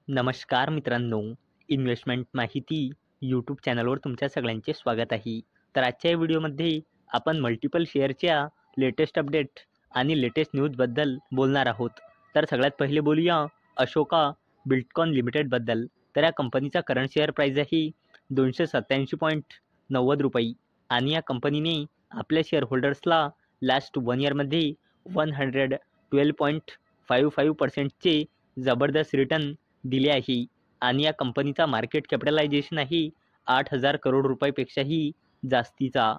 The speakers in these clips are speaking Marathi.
नमस्कार मित्रांनो, इन्व्हेस्टमेंट माहिती यूट्यूब चॅनलवर तुमच्या सगळ्यांचे स्वागत आहे. तर आजच्या या व्हिडिओमध्ये आपण मल्टिपल शेअरच्या लेटेस्ट अपडेट आणि लेटेस्ट न्यूजबद्दल बोलणार आहोत. तर सगळ्यात पहिले बोलूया अशोका बिल्डकॉन लिमिटेडबद्दल. तर या कंपनीचा करंट शेअर प्राईस आहे ₹287.90 आणि या कंपनीने आपल्या शेअर होल्डर्सला लास्ट 1 इयरमध्ये 112.55% जबरदस्त रिटर्न दिले आहे आणि या कंपनीचा मार्केट कॅपिटलायझेशन आहे 8,000 करोड रुपयापेक्षाही जास्तीचा.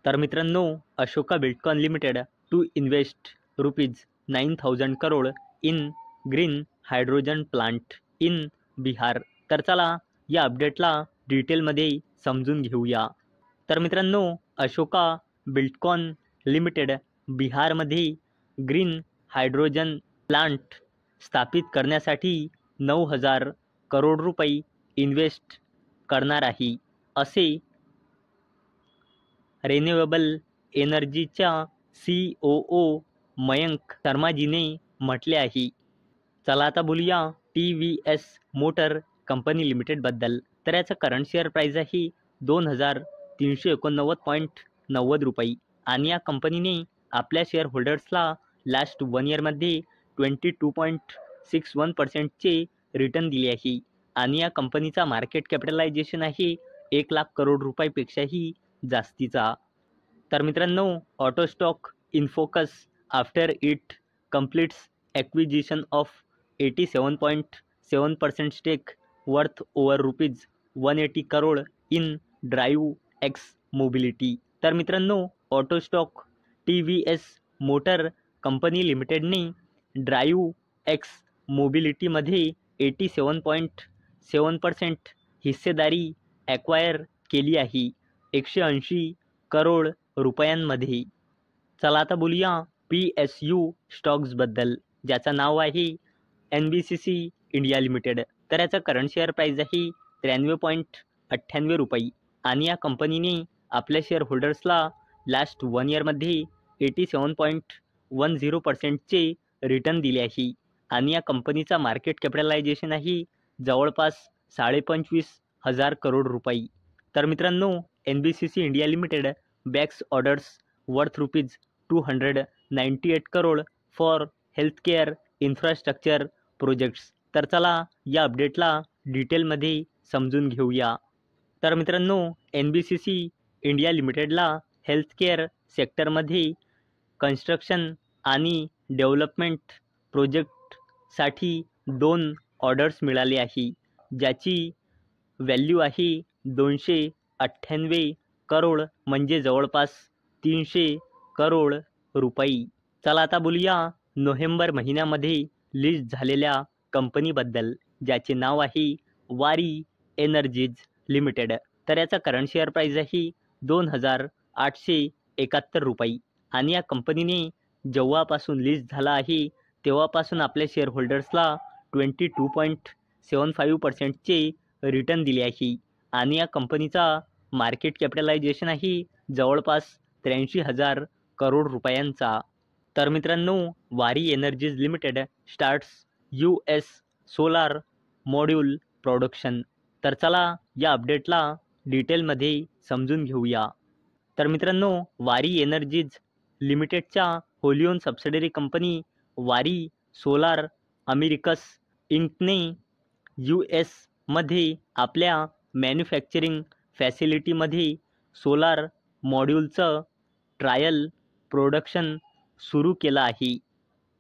तर मित्रांनो, Ashoka Buildcon limited to invest ₹9,000 crore in green hydrogen plant in Bihar. तर चला या अपडेटला डिटेलमध्ये समजून घेऊया. तर मित्रांनो, अशोका बिल्डकॉन लिमिटेड बिहारमध्ये ग्रीन हायड्रोजन प्लांट स्थापित करण्यासाठी 9,000 करोड रुपये इन्व्हेस्ट करणार आहे, असे रिन्युएबल एनर्जीच्या COO मयंक शर्माजीने म्हटले आहे. चला आता बोलूया TVS मोटर कंपनी लिमिटेडबद्दल. तर याचं करंट शेअर प्राईस आहे ₹2,389.90 आणि या कंपनीने आपल्या शेअर होल्डर्सला लास्ट 1 इयरमध्ये 22.61%चे रिटर्न दिले आहे आणि या कंपनीचा मार्केट कॅपिटलायझेशन आहे 1,00,000 करोड रुपयापेक्षाही जास्तीचा. तर मित्रांनो, auto stock in focus after it completes acquisition of 87.7% stake worth over ₹180 crore in drive X mobility. तर मित्रांनो, ऑटोस्टॉक TVS मोटर कंपनी लिमिटेडने ड्राईव्ह एक्स मोबिलिटीमध्ये 87.7% हिस्सेदारी ॲक्वायर केली आहे 180 करोड रुपयांमध्ये. चला आता बोलूया PSU स्टॉक्सबद्दल, ज्याचं नाव आहे NBCC इंडिया लिमिटेड. तर याचं करंट शेअर प्राईस आहे ₹93.98 आणि या कंपनीने आपल्या शेअर होल्डर्सला लास्ट 1 इयरमध्ये 87.10%चे रिटर्न दिले आहे आणि या कंपनीचा मार्केट कॅपिटलायझेशन आहे जवळपास 25,500 करोड रुपये. तर मित्रांनो, NBCC India limited bags orders worth ₹298 crore for healthcare infrastructure projects. तर चला या अपडेटला डिटेलमध्ये समजून घेऊया. तर मित्रांनो, NBCC इंडिया लिमिटेडला हेल्थकेअर सेक्टरमध्ये कन्स्ट्रक्शन आणि डेव्हलपमेंट प्रोजेक्टसाठी 2 ऑर्डर्स मिळाले आहे, ज्याची व्हॅल्यू आहे 298 करोड म्हणजे जवळपास 300 करोड रुपये. चला आता बोलूया नोव्हेंबर महिन्यामध्ये लिस्ट झालेल्या कंपनीबद्दल, ज्याचे नाव आहे वारी एनर्जीज लिमिटेड. तर याचा करंट शेअर प्राईस आहे ₹2,871 आणि या कंपनीने जेव्हापासून लिस्ट झाला आहे तेव्हापासून आपल्या शेअर होल्डर्सला 22.75%चे रिटर्न दिले आहे आणि या कंपनीचा मार्केट कॅपिटलायझेशन आहे जवळपास 83,000 करोड रुपयांचा. तर मित्रांनो, वारी energies limited starts US solar module production. तर चला या अपडेटला डिटेलमध्ये समजून घेऊया. तर मित्रांनो, वारी एनर्जीज लिमिटेडच्या होली ओन सबसिडरी कंपनी वारी सोलार अमेरिकस इंकने US आपल्या मॅन्युफॅक्चरिंग फॅसिलिटीमध्ये सोलार मॉड्यूलचं ट्रायल प्रोडक्शन सुरू केलं आहे.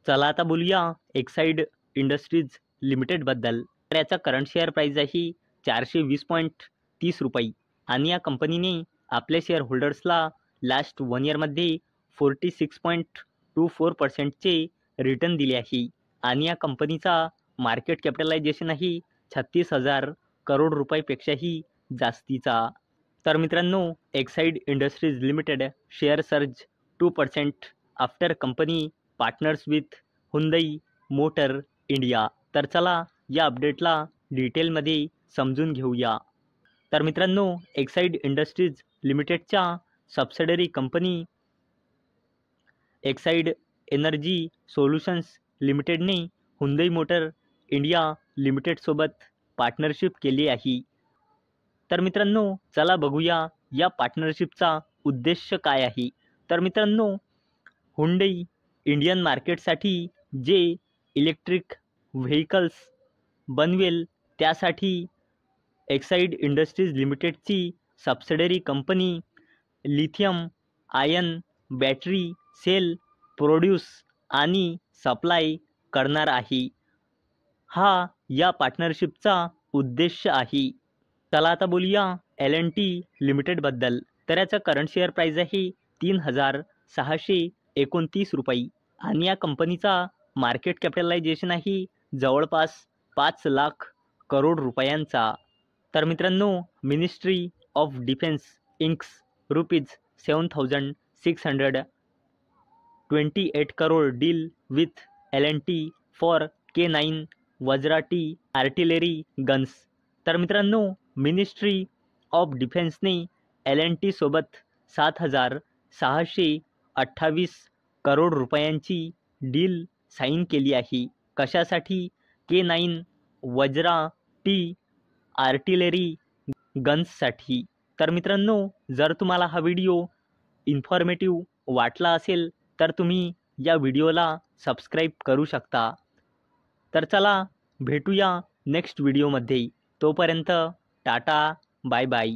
चला आता बोलूया एक्साईड इंडस्ट्रीज लिमिटेडबद्दल. तर याचा करंट शेअर प्राईस आहे ₹420.30 आणि या कंपनीने आपल्या शेअर होल्डर्सला लास्ट 1 इयरमध्ये 46.24%चे रिटर्न दिले आहे आणि या कंपनीचा मार्केट कॅपिटलायझेशन आहे 36,000 करोड रुपयापेक्षाही जास्तीचा. तर मित्रांनो, Exide industries limited share surge 2% after company partners with Hyundai motor India. तर चला या अपडेटला डिटेलमध्ये समजून घेऊया. तर मित्रांनो, एक्साईड इंडस्ट्रीज लिमिटेडच्या subsidiary company Exide energy solutions लिमिटेडने हुंदई मोटर इंडिया लिमिटेडसोबत पार्टनरशिप केली आहे. तर मित्रांनो, चला बघूया या पार्टनरशिपचा उद्देश काय आहे. तर मित्रांनो, हुंडई इंडियन मार्केटसाठी जे इलेक्ट्रिक व्हेकल्स बनवेल त्यासाठी एक्साईड इंडस्ट्रीज लिमिटेडची subsidiary company lithium ion battery cell produce आणि सप्लाय करणार आहे. हा या पार्टनरशिपचा उद्देश आहे. चला आता बोलूया L&T लिमिटेडबद्दल. तर याचं करंट शेअर प्राईज आहे 3,629 रुपये आणि या कंपनीचा मार्केट कॅपिटलायझेशन आहे जवळपास 5 लाख करोड रुपयांचा. तर मित्रांनो, ministry of defence inks ₹628 crore deal with L&T for K9 Vajra T artillery guns. तर मित्रांनो, मिनिस्ट्री ऑफ डिफेन्सने L&T सोबत 7,628 करोड रुपयांची डील साईन केली आहे. कशासाठी? K9 Vajra T artillery गन्ससाठी. तर मित्रांनो, जर तुम्हाला हा व्हिडिओ इन्फॉर्मेटिव्ह वाटला असेल तर तुम्ही या व्हिडिओला सबस्क्राईब करू शकता. तर चला भेटूया नेक्स्ट व्हिडिओमध्ये. तोपर्यंत टाटा, बाय बाय.